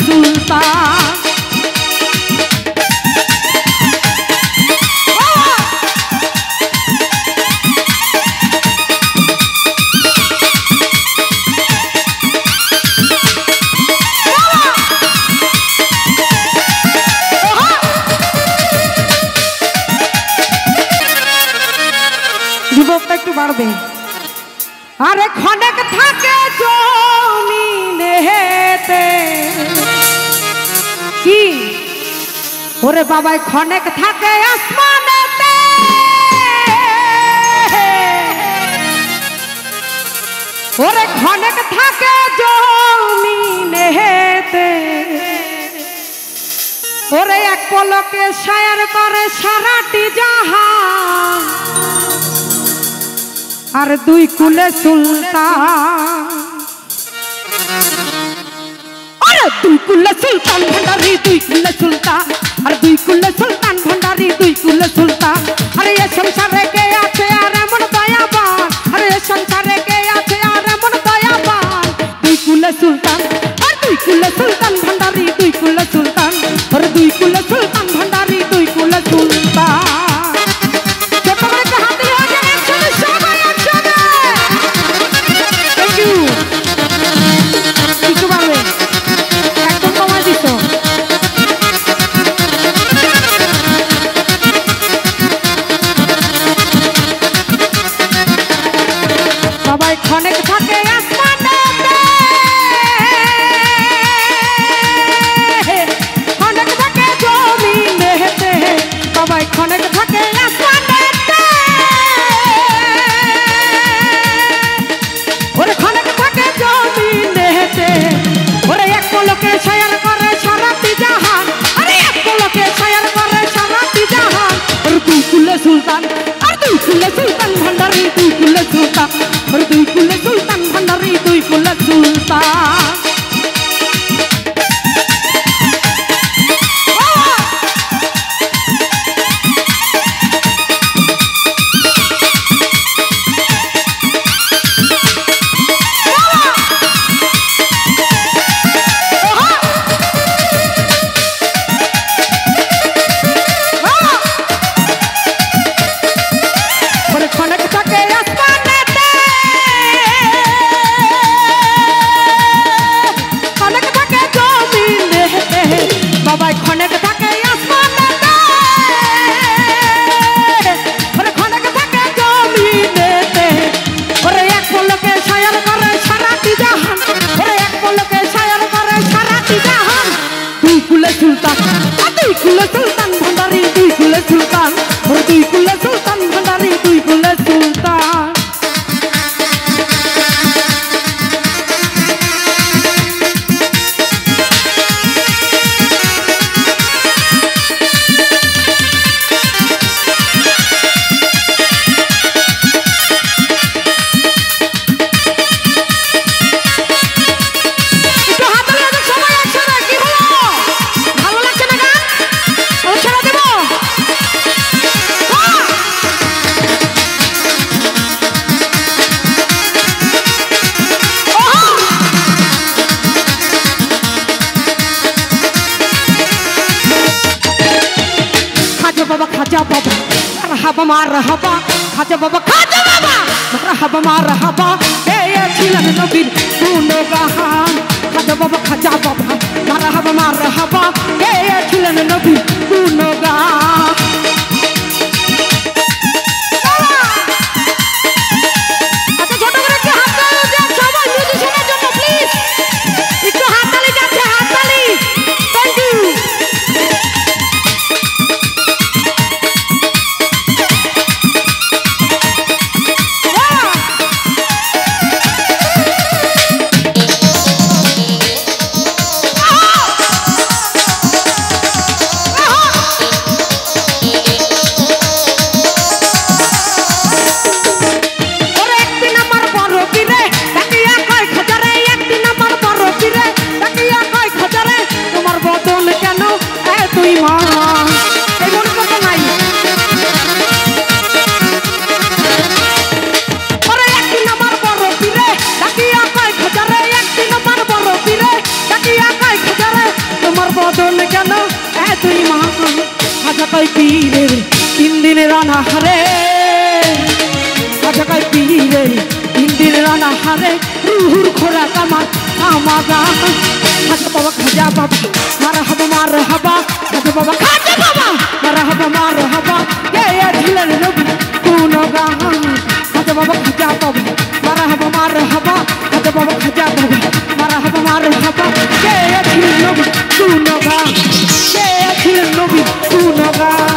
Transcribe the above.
সুলতান। একটু বাড়বে। আরে খনেক থাকে জমিনেতে কি ওরে বাবাই খনেক থাকে আসমানেতে, ওরে খনেক থাকে জমিনেতে, ওরে এক পলকে শায়ার করে সারাটি জাহান, আর দুই কুলে সুলতান। আরে দুই কুলে সুলতান ভান্ডারি, দুই কুলে সুলতান, আর দুই কুলে সুলতান ভান্ডারি, দুই কুলে সুলতান। আরে এ সংসারে কে আছে আর এমন দয়াবান, আরে এ সংসারে কে আছে আর এমন দয়াবান। দুই কুলে সুলতান, আর দুই কুলে সুলতান ভান্ডারি, দুই কুলে সুলতান, আর দুই কুলে সুলতান ভান্ডারি, দুই কুলে সুলতান। সবাই খনেক থাকে আসমানেতে, খনেক থাকে জমিনেতে, সবাই খনেক থাকে আসমানেতে, ওরে খনেক থাকে জমিনেতে, ওরে এক পলকে শায়ার করে সারাটি জাহান, আরে এক পলকে শায়ার করে সারাটি জাহান। ওরে দুই কুলে সুলতান, আর দুই কুলে সুলতান ভান্ডারি, দুই কুলে সুলতান, আর দুই কুলে সুলতান ভান্ডারি, দুই কুলে সুলতান। সবাই খনেক থাকে আসমানেতে, ওরে খনেক থাকে জমিনেতে, ওরে এক পলকে শায়ার করে সারাটি জাহান, ওরে এক পলকে শায়ার করে সারাটি জাহান। দুই কুলে সুলতান, দুই কুলে সুলতান ভান্ডারি, দুই কুলে সুলতান, ওরে দুই কুলে সুলতান ভান্ডারি, দুই কুলে সুলতান। বাবা খাজা বাবা মারহাবা মারহাবা, খাজা বাবা খাজা বাবা মারহাবা মারহাবা, এই ছিলেন নবীর গুণগান। খাজা বাবা খাজা বাবা মারহাবা মারহাবা, এই ছিলেন নবীর গুণগান। মদন কেন এতই মহান খাজা কয় পীরের 3 দিনের অনাহারে খাজা কয় পীরের 3 দিনের অনাহারে রুহুর খোরাক আমার আমাজা খাজা বাবা মারহাবা খাজা বাবা মারহাবা কে ছিলেন নবী কোন গান খাজা বাবা মারহাবা খাজা বাবা মারহাবা কে ছিলেন নবী কোন গান কে ছিলেন নবী কোন গান